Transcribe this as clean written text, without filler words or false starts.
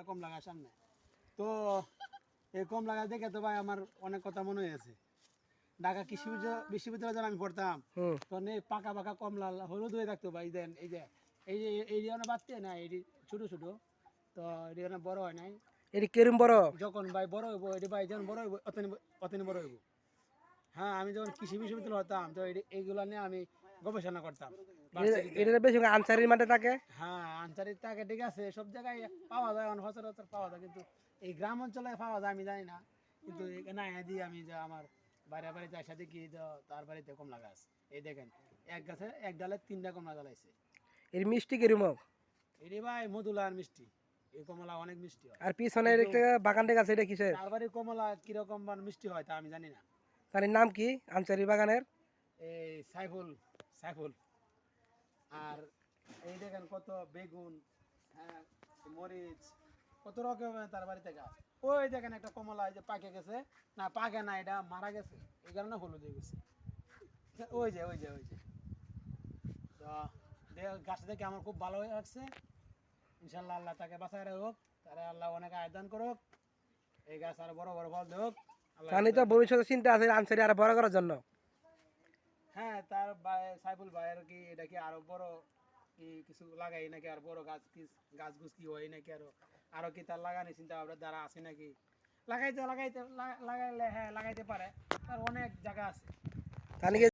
কমলা গাছ সামনে। তো এই কমলা গাছ দেখে তো ভাই আমার অনেক কথা মনে হয়েছে। ঢাকা কৃষি বিশ্ববিদ্যালয়ে যখন আমি পড়তাম তখন এই পাকা পাকা কমলা হলুদ হয়ে থাকতো ভাই। দেন এই যে এই বাড়তে না, এটি ছোট ছোট, তো এটি বড় হয় নাই। এটি কেরম বড়? যখন ভাই বড় হইব এটি ভাই যখন বড় হইব অতনি বড় হইব। হ্যাঁ, আমি যখন কৃষি বিশ্ববিদ্যালয়ে হতাম তো এইগুলা নিয়ে আমি গবেষণা করতাম। এটা বেশি আনসারির মাঠে থাকে। হ্যাঁ, আনসারির থাকে, ঠিক আছে, সব জায়গায় পাওয়া যায়, সচরাচর পাওয়া যায়, কিন্তু এই গ্রাম অঞ্চলে পাওয়া যায় আমি জানি না। কিন্তু এখানে দিয়ে আমি যে আমার বাইরে বাড়িতে আসা দেখি তার বাড়িতে কমলা গাছ। এই দেখেন, এক গাছে এক ডালে 3টা কমলা জ্বালাইছে। এর মিষ্টি কিরম? এটি ভাই মধুলা আর মিষ্টি। এই কমলা অনেক মিষ্টি হয়। আর পিছনে একটা বাগানটা আছে, এটা কিসের? তার বাড়ির কমলা কিরকম মিষ্টি হয় তা আমি জানি না। তার নাম কি আনসারি বাগানের? এই সাইফুল। আর এই দেখেন কত বেগুন, হ্যাঁ, মরিচ, কত রকমের তার বাড়িতে গাছ। ওই দেখেন একটা কমলা এই যে পাকে গেছে, না পাকে না, এটা মারা গেছে, এই কারণে হলুদ হয়ে গেছে। ওই যে তো গাছ দেখে আমার খুব ভালো হয়ে লাগছে। ইনশাল্লাহ আল্লাহ তাকে বাঁচায় রাখুক, তারা আল্লাহ অনেক আয়োজন করুক, এই গাছ আরো বড় বড় ফল দেখ। তাহলে তো ভবিষ্যতে চিন্তা আছে আনসারি আরো বড় করার জন্য। হ্যাঁ, তার ভাই সাইফুল ভাইয়ের কি এটা কি আরো বড় কি কিছু লাগাই নাকি, আর বড় গাছ গুছ কি হয় নাকি, আরো কি তার লাগানি চিন্তা ভাবনা দ্বারা আছে নাকি? লাগাইলে হ্যাঁ লাগাইতে পারে, তার অনেক জায়গা আছে। তাহলে